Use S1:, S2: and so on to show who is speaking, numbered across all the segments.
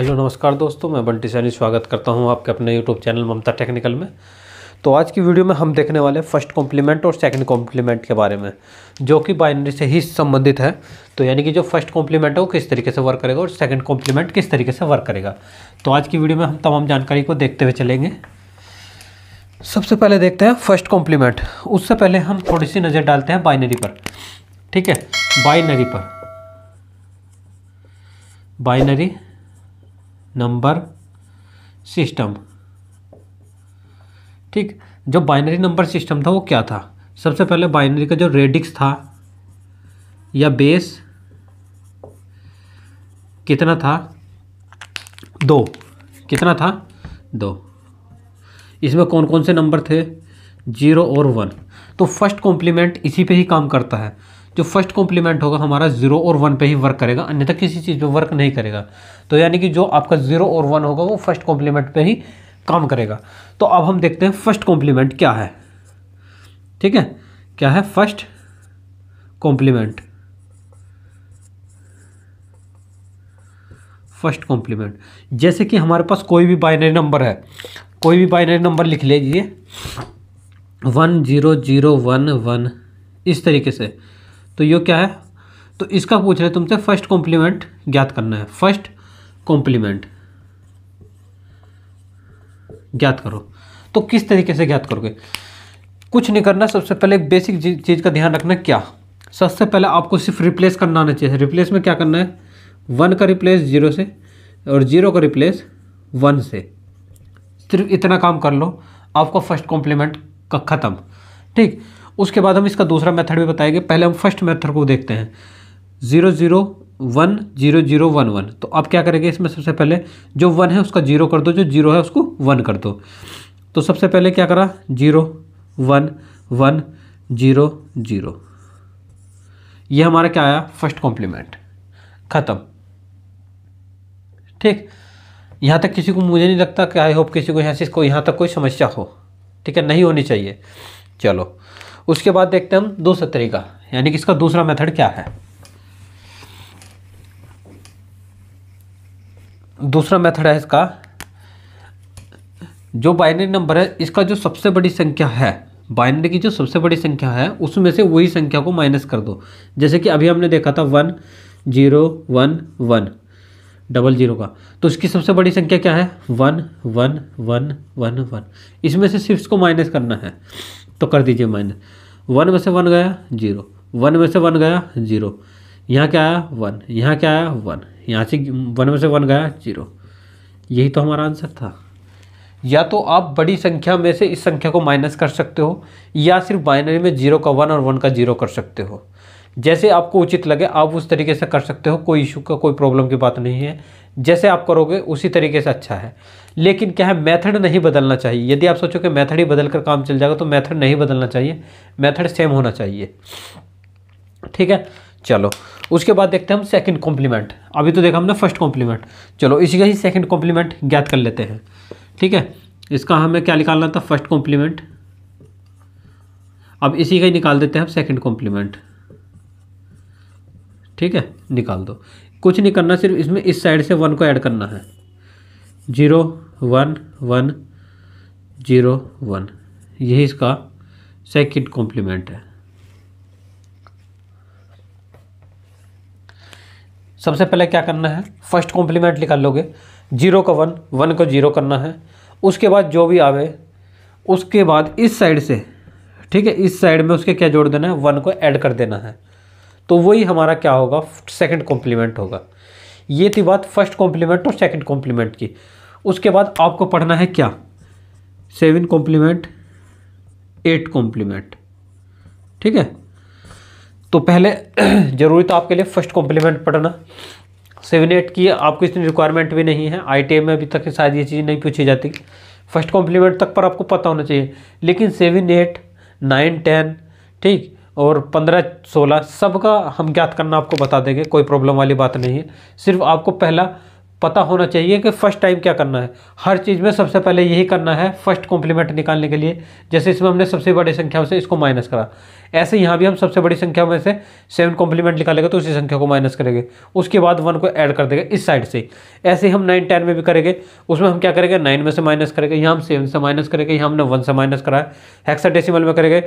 S1: Hello नमस्कार दोस्तों, मैं बंटी सैनी स्वागत करता हूं आपके अपने यूट्यूब चैनल ममता टेक्निकल में। तो आज की वीडियो में हम देखने वाले फर्स्ट कॉम्प्लीमेंट और सेकंड कॉम्प्लीमेंट के बारे में, जो कि बाइनरी से ही संबंधित है। तो यानी कि जो फर्स्ट कॉम्प्लीमेंट है वो किस तरीके से वर्क करेगा और सेकंड कॉम्प्लीमेंट किस तरीके से वर्क करेगा। तो आज की वीडियो में हम तमाम जानकारी को देखते हुए चलेंगे। सबसे पहले देखते हैं फर्स्ट कॉम्प्लीमेंट। उससे पहले हम थोड़ी सी नज़र डालते हैं बाइनरी पर। ठीक है, बाइनरी पर, बाइनरी नंबर सिस्टम। ठीक, जो बाइनरी नंबर सिस्टम था वो क्या था? सबसे पहले बाइनरी का जो रेडिक्स था या बेस कितना था? 2। कितना था? 2। इसमें कौन कौन से नंबर थे? 0 और 1। तो फर्स्ट कॉम्प्लीमेंट इसी पे ही काम करता है। जो फर्स्ट कॉम्प्लीमेंट होगा हमारा 0 और 1 पे ही वर्क करेगा, अन्यथा किसी चीज़ पे वर्क नहीं करेगा। तो यानी कि जो आपका 0 और 1 होगा वो फर्स्ट कॉम्प्लीमेंट पे ही काम करेगा। तो अब हम देखते हैं फर्स्ट कॉम्प्लीमेंट क्या है। ठीक है, क्या है फर्स्ट कॉम्प्लीमेंट? फर्स्ट कॉम्प्लीमेंट जैसे कि हमारे पास कोई भी बाइनरी नंबर है, कोई भी बाइनरी नंबर लिख लीजिए 1 0 0 1 1 इस तरीके से। तो ये क्या है? तो इसका पूछ रहे तुमसे फर्स्ट कॉम्प्लीमेंट ज्ञात करना है। फर्स्ट कॉम्प्लीमेंट ज्ञात करो। तो किस तरीके से ज्ञात करोगे? कुछ नहीं करना। सबसे पहले एक बेसिक चीज़ का ध्यान रखना। क्या? सबसे पहले आपको सिर्फ रिप्लेस करना आना चाहिए। रिप्लेस में क्या करना है? 1 का रिप्लेस 0 से और 0 का रिप्लेस 1 से। सिर्फ इतना काम कर लो, आपका फर्स्ट कॉम्प्लीमेंट का ख़त्म। ठीक, उसके बाद हम इसका दूसरा मेथड भी बताएंगे। पहले हम फर्स्ट मेथड को देखते हैं। 0 0 1 0 0 1 1। तो आप क्या करेंगे? इसमें सबसे पहले जो 1 है उसका 0 कर दो, जो 0 है उसको 1 कर दो। तो सबसे पहले क्या करा? 0 1 1 0 0। ये हमारा क्या आया? First complement. ख़त्म। ठीक, यहाँ तक किसी को, मुझे नहीं लगता कि आई होप किसी को यहाँ तक कोई समस्या हो। ठीक है, नहीं होनी चाहिए। चलो, उसके बाद देखते हैं हम दूसरा तरीका, यानी कि इसका दूसरा मेथड क्या है। दूसरा मेथड है इसका, जो बाइनरी नंबर है इसका जो सबसे बड़ी संख्या है, बाइनरी की जो सबसे बड़ी संख्या है उसमें से वही संख्या को माइनस कर दो। जैसे कि अभी हमने देखा था 1 0 1 1 00 का। तो इसकी सबसे बड़ी संख्या क्या है? 1 1 1 1 1। इसमें से सिर्फ इसको माइनस करना है। तो कर दीजिए माइनस। 1 में से 1 गया 0, 1 में से 1 गया 0, यहाँ क्या आया? 1, यहाँ क्या आया? 1, यहाँ से 1 में से 1 गया 0। यही तो हमारा आंसर था। या तो आप बड़ी संख्या में से इस संख्या को माइनस कर सकते हो, या सिर्फ बाइनरी में 0 का 1 और 1 का 0 कर सकते हो। जैसे आपको उचित लगे आप उस तरीके से कर सकते हो। कोई इशू का, कोई प्रॉब्लम की बात नहीं है। जैसे आप करोगे उसी तरीके से अच्छा है। लेकिन क्या है, मेथड नहीं बदलना चाहिए। यदि आप सोचो कि मेथड ही बदल कर काम चल जाएगा तो मेथड नहीं बदलना चाहिए, मेथड सेम होना चाहिए। ठीक है, चलो उसके बाद देखते हैं हम सेकंड कॉम्प्लीमेंट। अभी तो देखा हमने फर्स्ट कॉम्प्लीमेंट, चलो इसी का ही सेकंड कॉम्प्लीमेंट ज्ञात कर लेते हैं। ठीक है, इसका हमें क्या निकालना था? First complement. अब इसी का ही निकाल देते हैं हम सेकंड कॉम्प्लीमेंट। ठीक है, निकाल दो। कुछ नहीं करना, सिर्फ इसमें इस साइड से 1 को ऐड करना है। 0 1 1 0 1, यही इसका सेकंड कॉम्प्लीमेंट है। सबसे पहले क्या करना है? फर्स्ट कॉम्प्लीमेंट निकाल लोगे। 0 का 1, 1 को 0 करना है। उसके बाद जो भी आवे उसके बाद इस साइड से, ठीक है, इस साइड में उसके क्या जोड़ देना है? 1 को ऐड कर देना है। तो वही हमारा क्या होगा? सेकंड कॉम्प्लीमेंट होगा। ये थी बात फर्स्ट कॉम्प्लीमेंट और सेकंड कॉम्प्लीमेंट की। उसके बाद आपको पढ़ना है क्या? 7 कॉम्प्लीमेंट 8 कॉम्प्लीमेंट। ठीक है, तो पहले जरूरी तो आपके लिए फर्स्ट कॉम्प्लीमेंट पढ़ना। 7 8 की आपको इतनी रिक्वायरमेंट भी नहीं है। IIT में अभी तक शायद ये चीज़ नहीं पूछी जाती। फर्स्ट कॉम्प्लीमेंट तक पर आपको पता होना चाहिए। लेकिन 7 8 9 10, ठीक, और 15 16 सबका हम ज्ञात करना आपको बता देंगे। कोई प्रॉब्लम वाली बात नहीं है। सिर्फ आपको पहला पता होना चाहिए कि फर्स्ट टाइम क्या करना है। हर चीज़ में सबसे पहले यही करना है फर्स्ट कॉम्प्लीमेंट निकालने के लिए। जैसे इसमें हमने सबसे बड़ी संख्याओं से इसको माइनस करा, ऐसे यहाँ भी हम सबसे बड़ी संख्या में से 7 कॉम्प्लीमेंट निकालेंगे तो उसी संख्या को माइनस करेंगे, उसके बाद 1 को ऐड कर देंगे इस साइड से। ऐसे ही हम 9, 10 में भी करेंगे। उसमें हम क्या करेंगे, 9 में से माइनस करेंगे, यहाँ हम 7 से माइनस करेंगे, यहाँ हमने 1 से माइनस करा है। हेक्साडेसिमल में करेंगे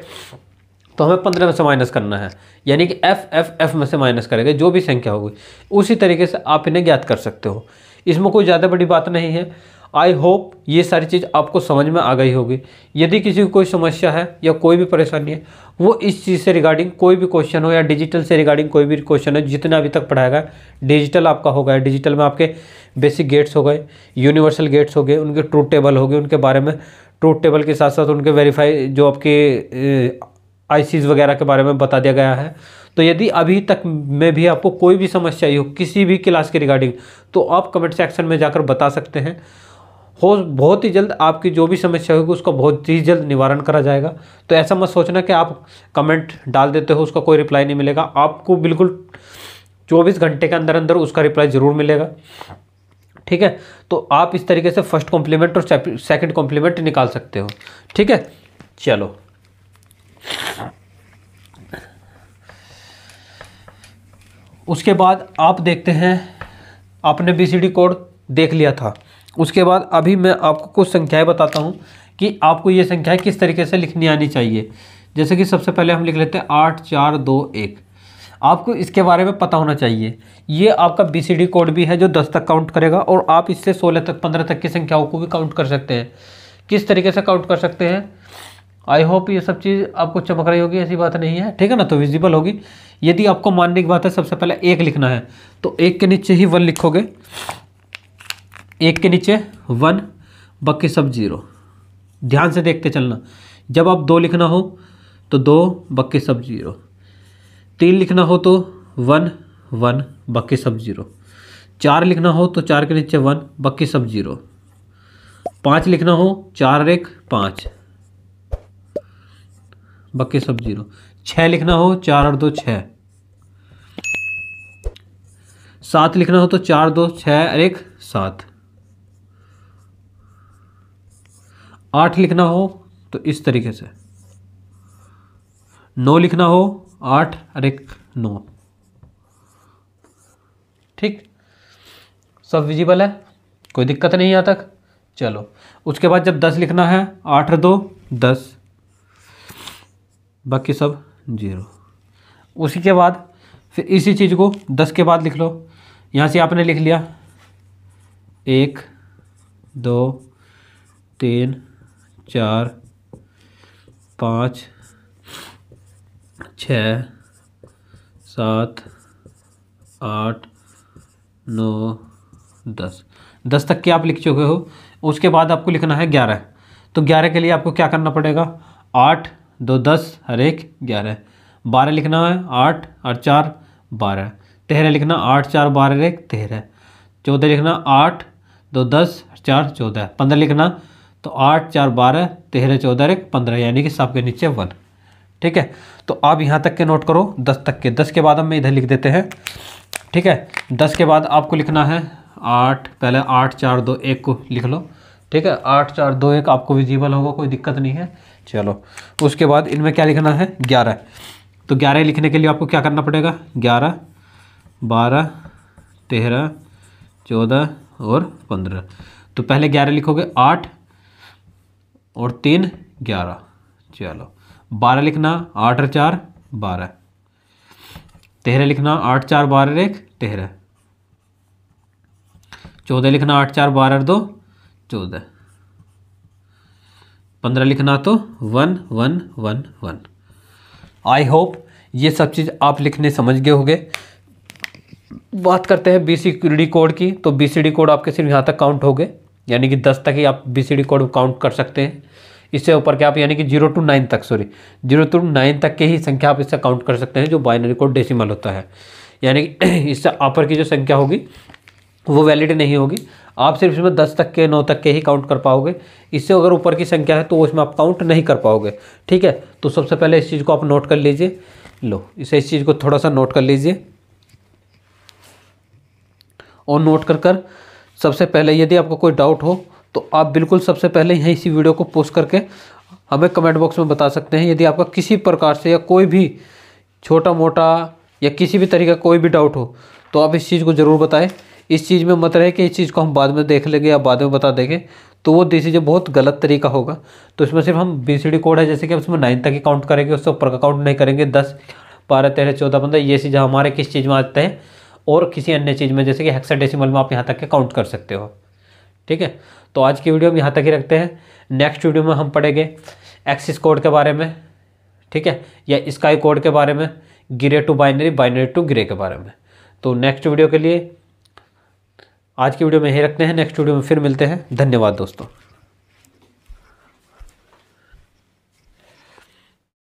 S1: तो हमें 15 में से माइनस करना है, यानी कि एफ में से माइनस करेंगे जो भी संख्या होगी। उसी तरीके से आप इन्हें ज्ञात कर सकते हो, इसमें कोई ज़्यादा बड़ी बात नहीं है। आई होप ये सारी चीज़ आपको समझ में आ गई होगी। यदि किसी को कोई समस्या है या कोई भी परेशानी है, वो इस चीज़ से रिगार्डिंग कोई भी क्वेश्चन हो या डिजिटल से रिगार्डिंग कोई भी क्वेश्चन है, जितना अभी तक पढ़ाया गया डिजिटल आपका हो गया। डिजिटल में आपके बेसिक गेट्स हो गए, यूनिवर्सल गेट्स हो गए, उनके ट्रूथ टेबल हो गए, उनके बारे में ट्रूथ टेबल के साथ साथ उनके वेरीफाई जो आपके आईसीज वगैरह के बारे में बता दिया गया है। तो यदि अभी तक में भी आपको कोई भी समस्या हो किसी भी क्लास के रिगार्डिंग, तो आप कमेंट सेक्शन में जाकर बता सकते हैं। बहुत ही जल्द आपकी जो भी समस्या होगी उसका बहुत ही जल्द निवारण करा जाएगा। तो ऐसा मत सोचना कि आप कमेंट डाल देते हो उसका कोई रिप्लाई नहीं मिलेगा, आपको बिल्कुल 24 घंटे के अंदर अंदर उसका रिप्लाई ज़रूर मिलेगा। ठीक है, तो आप इस तरीके से फर्स्ट कॉम्प्लीमेंट और सेकंड कॉम्प्लीमेंट निकाल सकते हो। ठीक है, चलो उसके बाद आप देखते हैं, आपने BCD कोड देख लिया था। उसके बाद अभी मैं आपको कुछ संख्याएं बताता हूं कि आपको ये संख्याएं किस तरीके से लिखनी आनी चाहिए। जैसे कि सबसे पहले हम लिख लेते हैं 8 4 2 1। आपको इसके बारे में पता होना चाहिए। ये आपका BCD कोड भी है जो 10 तक काउंट करेगा, और आप इससे 16 तक 15 तक की संख्याओं को भी काउंट कर सकते हैं। किस तरीके से काउंट कर सकते हैं, आई होप ये सब चीज़ आपको चमक रही होगी, ऐसी बात नहीं है। ठीक है ना, तो विजिबल होगी। यदि आपको मानने की बात है, सबसे पहले 1 लिखना है तो 1 के नीचे ही 1 लिखोगे, 1 के नीचे 1, बाकी सब 0। ध्यान से देखते चलना। जब आप 2 लिखना हो तो 2, बाकी सब 0। 3 लिखना हो तो 1 1, बाकी सब 0। 4 लिखना हो तो 4 के नीचे 1, बाकी सब 0। 5 लिखना हो 4 और 1 5, बाकी सब 0। 6 लिखना हो 4 और 2 6। 7 लिखना हो तो 4 2 6 और 1 7। 8 लिखना हो तो इस तरीके से। 9 लिखना हो 8 और 1 9। ठीक, सब विजिबल है, कोई दिक्कत नहीं यहाँ तक। चलो उसके बाद जब 10 लिखना है, 8 और 2 10, बाकी सब 0। उसी के बाद फिर इसी चीज़ को 10 के बाद लिख लो। यहाँ से आपने लिख लिया 1 2 3 4 5 6 7 8 9 10। 10 तक के आप लिख चुके हो। उसके बाद आपको लिखना है 11। तो 11 के लिए आपको क्या करना पड़ेगा, 8 2 10 और 1 11। 12 लिखना है, 8 और 4 12। 13 लिखना 8 4 12 1 13। 14 लिखना 8 2 10 4 14। 15 लिखना तो 8 4 12 13 14 1 15, यानी कि सब के नीचे 1। ठीक है, तो आप यहाँ तक के नोट करो, 10 तक के। 10 के बाद हम इधर लिख देते हैं। ठीक है, 10 के बाद आपको लिखना है 8, पहले 8 4 2 1 को लिख लो। ठीक है, 8 4 2 1 आपको विजिबल होगा, कोई दिक्कत नहीं है। चलो उसके बाद इनमें क्या लिखना है, 11। तो 11 लिखने के लिए आपको क्या करना पड़ेगा, 11 12 13 14 और 15। तो पहले 11 लिखोगे, 8 और 3 11। चलो 12 लिखना, 8 और 4 12। 13 लिखना, 8 4 12 1 13। 14 लिखना, 8 4 12 2 14। 15 लिखना तो 1 1 1 1। आई होप ये सब चीज़ आप लिखने समझ गए होंगे। बात करते हैं BCD कोड की। तो BCD कोड आपके सिर्फ यहाँ तक काउंट हो गए, यानी कि 10 तक ही आप BCD कोड काउंट कर सकते हैं। इससे ऊपर के आप यानी कि 0 to 9 तक, 0 to 9 तक के ही संख्या आप इससे काउंट कर सकते हैं, जो बाइनरी कोड डेसिमल होता है। यानी कि इससे अपर की जो संख्या होगी वो वैलिड नहीं होगी। आप सिर्फ इसमें 10 तक के 9 तक के ही काउंट कर पाओगे। इससे अगर ऊपर की संख्या है तो उसमें आप काउंट नहीं कर पाओगे। ठीक है, तो सबसे पहले इस चीज़ को आप नोट कर लीजिए। लो इस चीज़ को थोड़ा सा नोट कर लीजिए, और नोट कर सबसे पहले यदि आपको कोई डाउट हो तो आप बिल्कुल सबसे पहले यहीं इसी वीडियो को पोस्ट करके हमें कमेंट बॉक्स में बता सकते हैं। यदि आपका किसी प्रकार से या कोई भी छोटा मोटा या किसी भी तरीके का कोई भी डाउट हो तो आप इस चीज़ को ज़रूर बताएं। इस चीज़ में मत रहे कि इस चीज़ को हम बाद में देख लेंगे या बाद में बता देंगे, तो वो चीज़ें बहुत गलत तरीका होगा। तो इसमें सिर्फ हम BCD कोड है, जैसे कि उसमें 9 तक ही काउंट करेंगे, उससे ऊपर का काउंट नहीं करेंगे। 10, 12, 13, 14, 15 ये चीज़ हमारे किस चीज़ में आते हैं और किसी अन्य चीज़ में, जैसे कि हेक्साडेसिमल में आप यहाँ तक के काउंट कर सकते हो। ठीक है, तो आज की वीडियो हम यहाँ तक ही रखते हैं। नेक्स्ट वीडियो में हम पढ़ेंगे एक्सिस कोड के बारे में, ठीक है, या स्काई कोड के बारे में, Gray to binary, binary to Gray के बारे में। तो नेक्स्ट वीडियो के लिए आज की वीडियो में यही रखते हैं। नेक्स्ट वीडियो में फिर मिलते हैं। धन्यवाद दोस्तों।